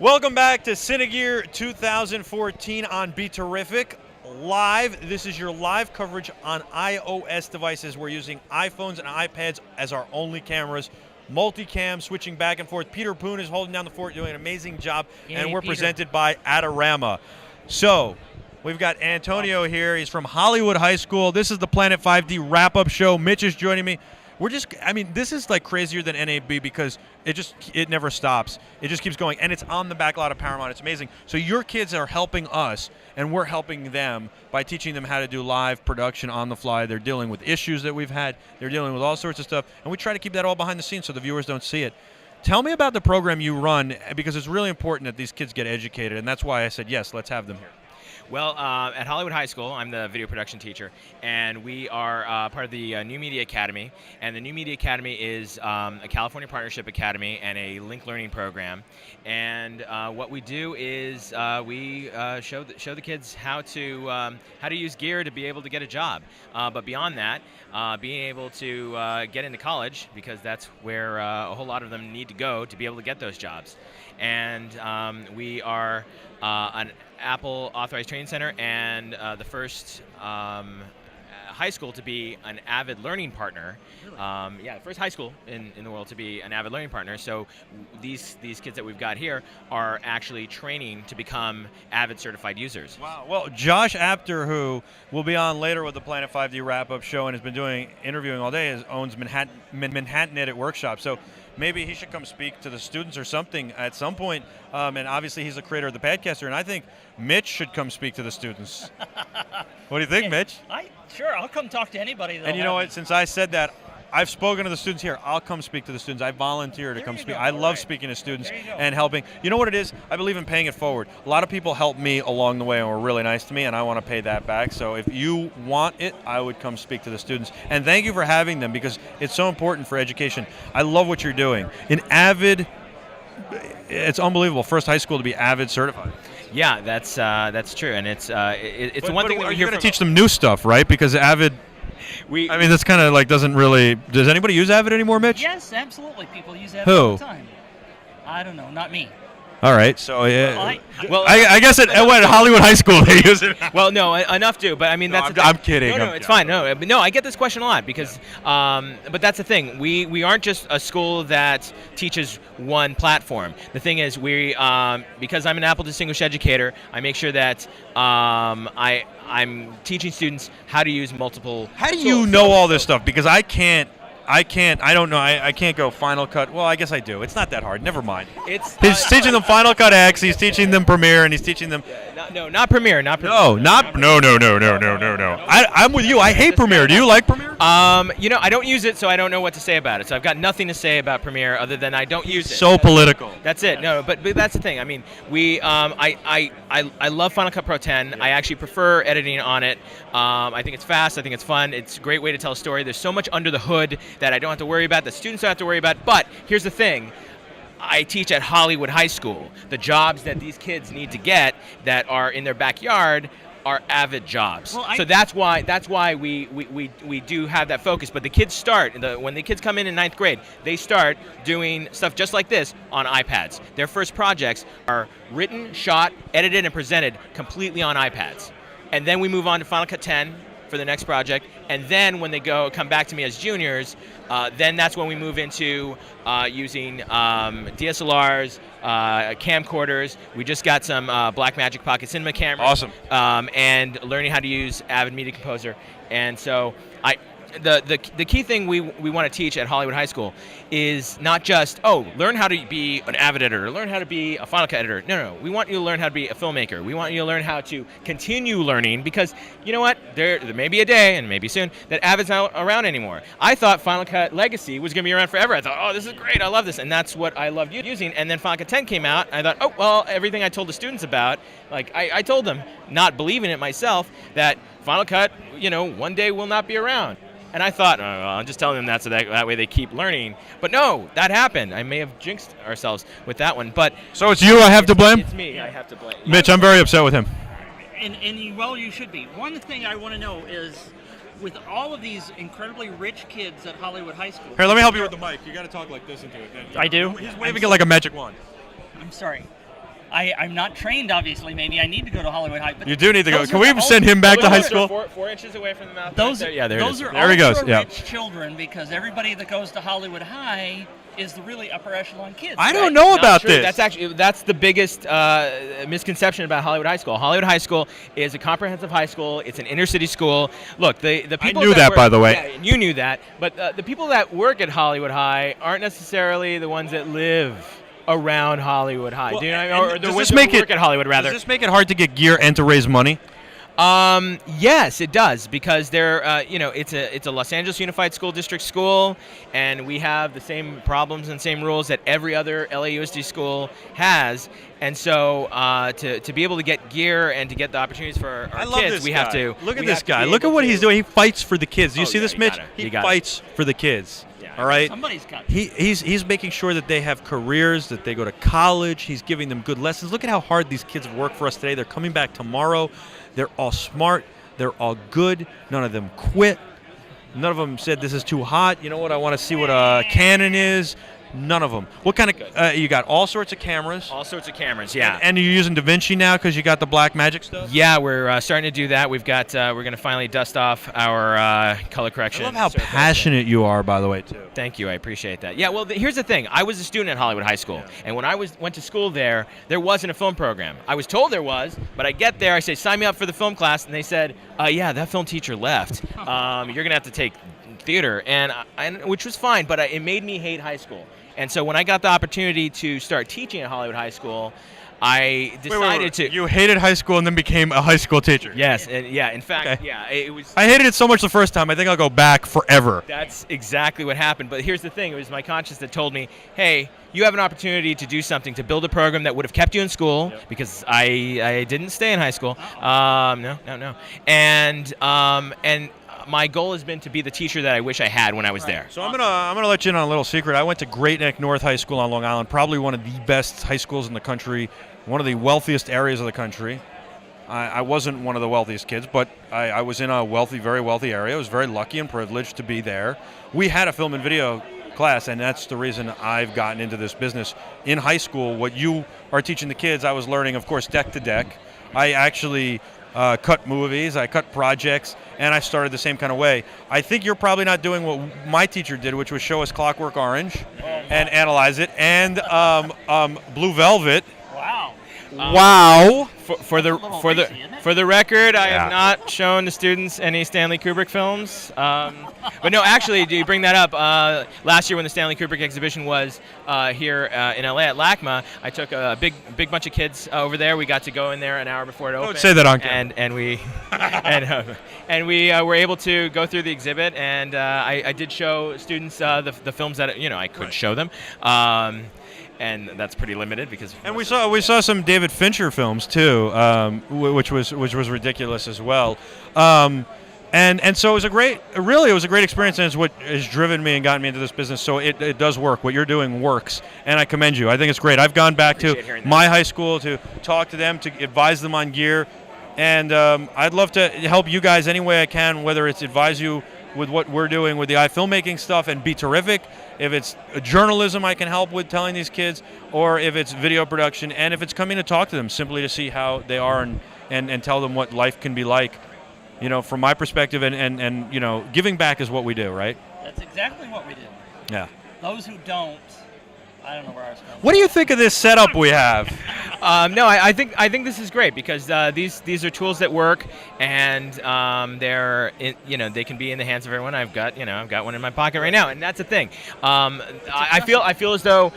Welcome back to Cine 2014 on BeTerrific Live. This is your live coverage on iOS devices. We're using iPhones and iPads as our only cameras. Multicam, switching back and forth. Peter Poon is holding down the fort, doing an amazing job. And we're presented by Adorama. So, we've got Antonio here. He's from Hollywood High School. This is the Planet 5D wrap-up show. Mitch is joining me. This is like crazier than NAB because it never stops. It just keeps going, and it's on the back lot of Paramount. It's amazing. So your kids are helping us, and we're helping them by teaching them how to do live production on the fly. They're dealing with issues that we've had. They're dealing with all sorts of stuff, and we try to keep that all behind the scenes so the viewers don't see it. Tell me about the program you run, because it's really important that these kids get educated, and that's why I said, yes, let's have them here. Well, at Hollywood High School, I'm the video production teacher, and we are part of the New Media Academy. And the New Media Academy is a California Partnership Academy and a Link Learning program. And what we do is we show the kids how to use gear to be able to get a job. But beyond that, being able to get into college, because that's where a whole lot of them need to go to be able to get those jobs. And we are an Apple Authorized Training Center and the first high school to be an Avid Learning Partner. Yeah, the first high school in the world to be an Avid Learning Partner. So these kids that we've got here are actually training to become Avid certified users. Wow. Well, Josh Apter, who will be on later with the Planet 5D wrap-up show and has been interviewing all day, owns Manhattan Edit Workshop. So maybe he should come speak to the students or something at some point. And obviously he's the creator of the Padcaster, and I think Mitch should come speak to the students. What do you think, Mitch? Sure, I'll come talk to anybody. And you know what? Since I said that, I've spoken to the students here. I'll come speak to the students. I volunteer to come speak. I love speaking to students and helping. You know what it is? I believe in paying it forward. A lot of people helped me along the way and were really nice to me, and I want to pay that back. So if you want it, I would come speak to the students. And thank you for having them, because it's so important for education. I love what you're doing. It's unbelievable. First high school to be Avid certified. Yeah, that's true, and it's one thing that we hear. You're going to teach them new stuff, right? Because Avid. That's kind of like doesn't really. Does anybody use Avid anymore, Mitch? Yes, absolutely. People use Avid Who? all the time. I don't know, not me. All right, so I guess at Hollywood High School they use it. Well, no, enough to, but I mean I'm kidding. No, it's fine. No, I get this question a lot because, but that's the thing. We aren't just a school that teaches one platform. The thing is, because I'm an Apple Distinguished Educator, I make sure that I'm teaching students how to use multiple. How do you know all this stuff? Because I don't know. I can't go Final Cut. Well, I guess I do. It's not that hard. Never mind. He's teaching them Final Cut X. He's teaching them Premiere, and he's teaching them. Not Premiere. No. I'm with you. I hate Premiere. Do you like Premiere? I don't use it, so I don't know what to say about it. So I've got nothing to say about Premiere other than I don't use it. So political. That's it. No, but that's the thing. I mean, I love Final Cut Pro 10. I actually prefer editing on it. I think it's fast. I think it's fun. It's a great way to tell a story. There's so much under the hood that I don't have to worry about, the students don't have to worry about. But here's the thing. I teach at Hollywood High School. The jobs that these kids need to get that are in their backyard are Avid jobs. So that's why we do have that focus. But the kids when the kids come in ninth grade, they start doing stuff just like this on iPads. Their first projects are written, shot, edited, and presented completely on iPads. And then we move on to Final Cut 10 for the next project, and then when they come back to me as juniors, then that's when we move into using DSLRs, camcorders. We just got some Blackmagic Pocket Cinema cameras. Awesome. And learning how to use Avid Media Composer. And so the key thing we want to teach at Hollywood High School is not just, learn how to be an Avid editor, learn how to be a Final Cut editor. No. We want you to learn how to be a filmmaker. We want you to learn how to continue learning, because you know what? There may be a day, and maybe soon, that Avid's not around anymore. I thought Final Cut Legacy was going to be around forever. I thought, this is great. I love this. And that's what I loved using. And then Final Cut 10 came out, and I thought, everything I told the students about, I told them, not believing it myself, that Final Cut, one day will not be around. And I thought, I'm just telling them that so that way they keep learning. But no, that happened. I may have jinxed ourselves with that one. But so it's you I have to blame? It's me I have to blame. Mitch, I'm very upset with him. And you should be. One thing I want to know is, with all of these incredibly rich kids at Hollywood High School. Here, let me help you with the mic. You got to talk like this into it. I do? He's waving it like a magic wand. I'm sorry. I'm not trained, obviously. Maybe I need to go to Hollywood High. But You do need to go. those Can are we the send him back to high school? 4 inches away from the mouth. Those, right there. those are There he goes, yeah. rich children, because everybody that goes to Hollywood High is the really upper echelon kids. I right? don't know Not about true. this. That's the biggest misconception about Hollywood High School. Hollywood High School is a comprehensive high school. It's an inner city school. Look, the people knew that, by the way. Yeah, you knew that, but the people that work at Hollywood High aren't necessarily the ones that live around Hollywood High. Well, Do you know? and Or the does ones this that make it- work at Hollywood, rather. Does this make it hard to get gear and to raise money? Yes, it does, because they're, it's a Los Angeles Unified School District school, and we have the same problems and same rules that every other LAUSD school has. And so, to be able to get gear and to get the opportunities for our kids, we have to. Look at we this have to guy. be Look at able what to- he's doing. He fights for the kids. Do you Oh, see yeah, this, you Mitch? got it. He You got it. fights for the kids. Yeah. All right. Somebody's got to. He's making sure that they have careers, that they go to college. He's giving them good lessons. Look at how hard these kids have worked for us today. They're coming back tomorrow. They're all smart. They're all good. None of them quit. None of them said this is too hot. You know what? I want to see what a Canon is. None of them. What kind of? You got all sorts of cameras. All sorts of cameras, yeah. And you're using DaVinci now because you got the Black Magic stuff. Yeah, we're starting to do that. We've got we're going to finally dust off our color correction. I love how surface. passionate you are, by the way, too. Thank you, I appreciate that. Yeah, well, here's the thing. I was a student at Hollywood High School, and when I went to school there wasn't a film program. I was told there was, but I get there, I say, sign me up for the film class, and they said, yeah, that film teacher left. You're going to have to take theater, and which was fine, but it made me hate high school. And so when I got the opportunity to start teaching at Hollywood High School, I decided to. You hated high school and then became a high school teacher. Yes, and yeah. In fact, Okay. yeah, it was. I hated it so much the first time. I think I'll go back forever. That's exactly what happened. But here's the thing: it was my conscience that told me, "Hey, you have an opportunity to do something, to build a program that would have kept you in school," because I didn't stay in high school. No. And my goal has been to be the teacher that I wish I had when I was there. So I'm gonna let you in on a little secret. I went to Great Neck North High School on Long Island, probably one of the best high schools in the country, one of the wealthiest areas of the country. I wasn't one of the wealthiest kids, but I was in a wealthy, very wealthy area. I was very lucky and privileged to be there. We had a film and video class, and that's the reason I've gotten into this business. In high school, what you are teaching the kids, I was learning, of course, deck to deck. I actually cut movies, I cut projects, and I started the same kind of way. I think you're probably not doing what my teacher did, which was show us Clockwork Orange and analyze it, and Blue Velvet. Wow. Wow. For the little racy, isn't it? for the record, I Yeah. have not shown the students any Stanley Kubrick films. But no, actually, do you bring that up? Last year, when the Stanley Kubrick exhibition was here in LA at LACMA, I took a big bunch of kids over there. We got to go in there an hour before it opened. Don't say that on camera. And we and we were able to go through the exhibit, and I did show students the films that I could show them. And that's pretty limited because. And we saw some David Fincher films too, which was ridiculous as well. And so it was a great experience, and it's what has driven me and gotten me into this business. So it does work. What you're doing works, and I commend you. I think it's great. I've gone back to Appreciate hearing that. my high school to talk to them, to advise them on gear, and I'd love to help you guys any way I can, whether it's advise you with what we're doing with the filmmaking stuff and BeTerrific, if it's journalism I can help with telling these kids, or if it's video production, and if it's coming to talk to them simply to see how they are and tell them what life can be like, from my perspective, and giving back is what we do, right? That's exactly what we do. Yeah. Those who don't, I don't know where I was going. What do you think of this setup we have? No, I think this is great because these are tools that work, and they can be in the hands of everyone. I've got one in my pocket right now, and that's the thing. I feel as though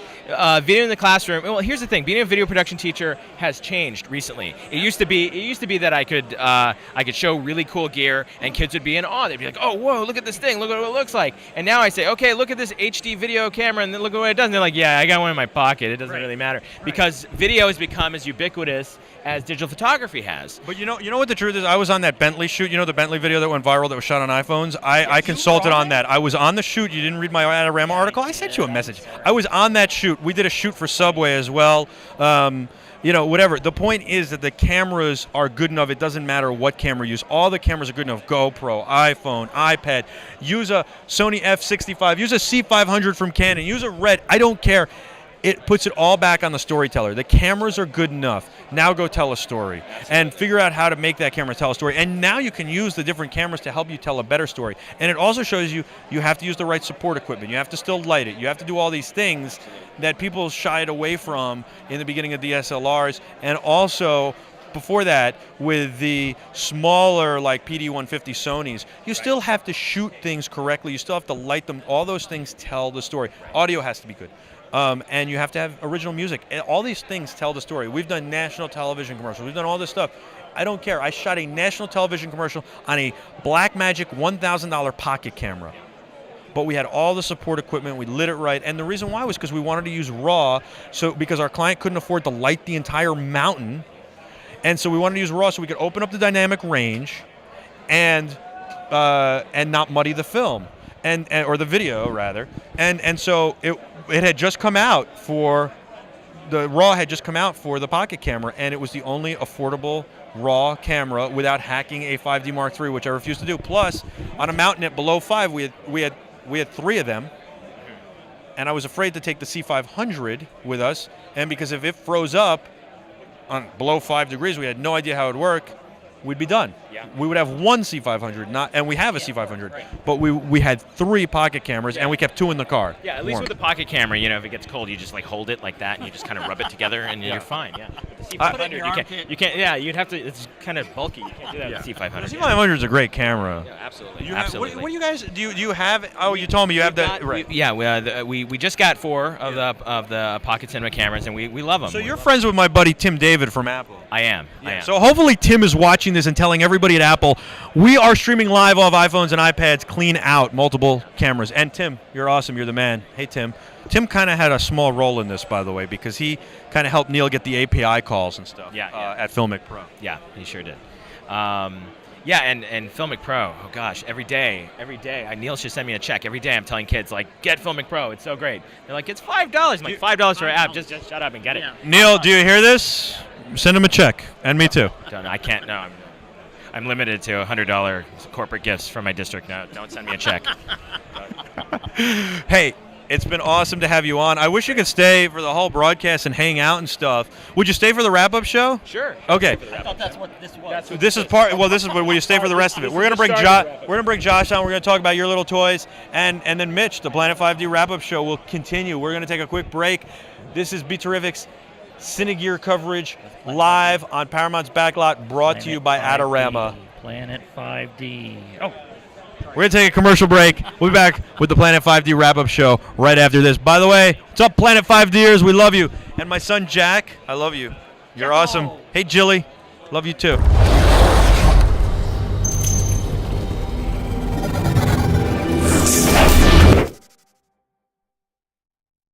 video in the classroom. Well, here's the thing: being a video production teacher has changed recently. It used to be that I could show really cool gear, and kids would be in awe. They'd be like, "Oh, whoa, look at this thing! Look at what it looks like!" And now I say, "Okay, look at this HD video camera, and then look at what it does." And they're like, "Yeah, I got one in my pocket. It doesn't really matter," because video has become as ubiquitous as digital photography has. But you know what the truth is? I was on that Bentley shoot. You know the Bentley video that went viral that was shot on iPhones? I consulted on that. I was on the shoot. You didn't read my Adorama article? I sent you a message. I was on that shoot. We did a shoot for Subway as well. Whatever. The point is that the cameras are good enough. It doesn't matter what camera you use. All the cameras are good enough. GoPro, iPhone, iPad. Use a Sony F65. Use a C500 from Canon. Use a Red. I don't care. it puts it all back on the storyteller. The cameras are good enough. Now go tell a story and figure out how to make that camera tell a story. And now you can use the different cameras to help you tell a better story. And it also shows you have to use the right support equipment. You have to still light it. You have to do all these things that people shied away from in the beginning of DSLRs. And also, before that, with the smaller like PD-150 Sonys, you still have to shoot things correctly. You still have to light them. All those things tell the story. Audio has to be good. And you have to have original music. And all these things tell the story. We've done national television commercials. We've done all this stuff. I don't care. I shot a national television commercial on a Blackmagic $1,000 pocket camera. But we had all the support equipment. We lit it right. And the reason why was because we wanted to use RAW, because our client couldn't afford to light the entire mountain. And so we wanted to use RAW so we could open up the dynamic range and not muddy the film. Or the video rather, and so it had just come out for the RAW had just come out for the pocket camera, and it was the only affordable RAW camera without hacking a 5D Mark III, which I refused to do. Plus, on a mountain at below 5, we had 3 of them, and I was afraid to take the C500 with us, and because if it froze up on below 5 degrees, we had no idea how it would work. We'd be done. Yeah. We would have one C500, and we have a C500, but we had 3 pocket cameras, and we kept 2 in the car. Yeah, at least with the pocket camera, if it gets cold, you just like hold it like that, and you just kind of rub it together, and you're fine. Yeah. With the C500, you can't. Yeah, you'd have to. It's kind of bulky. You can't do that with the C500. The C500 is a great camera. Yeah, absolutely. Absolutely. What do you guys do? You have? Oh, you told me you have that. Right. We just got 4 of the pocket cinema cameras, and we love them. So you're friends with my buddy Tim David from Apple. I am. So hopefully Tim is watching this and telling everybody at Apple, we are streaming live off iPhones and iPads, clean out multiple cameras. And Tim, you're awesome. You're the man. Hey, Tim. Tim kind of had a small role in this, by the way, because he kind of helped Neil get the API calls and stuff at Filmic Pro. Yeah, he sure did. And Filmic Pro, oh gosh, every day, Neil should send me a check. Every day I'm telling kids, like, get Filmic Pro, it's so great. They're like, it's $5. I'm like, $5 for an app, just shut up and get it. Neil, do you hear this? Send him a check, and me too. I can't, no, I'm limited to $100 corporate gifts from my district now. Don't send me a check. Hey, it's been awesome to have you on. I wish you could stay for the whole broadcast and hang out and stuff. Would you stay for the wrap-up show? Sure. Okay. I thought that's what this was. This is part. Well, this is where you stay for the rest of it. We're gonna bring Josh. We're gonna bring Josh on. We're gonna talk about your little toys, and then Mitch, the Planet 5D wrap-up show will continue. We're gonna take a quick break. This is BeTerrific's Cine Gear coverage live on Paramount's Backlot, brought to you by Adorama. Planet 5D. Oh. We're going to take a commercial break. We'll be back with the Planet 5D wrap-up show right after this. By the way, what's up, Planet 5D'ers? We love you. And my son, Jack, I love you. You're awesome. Hey, Jilly, love you too.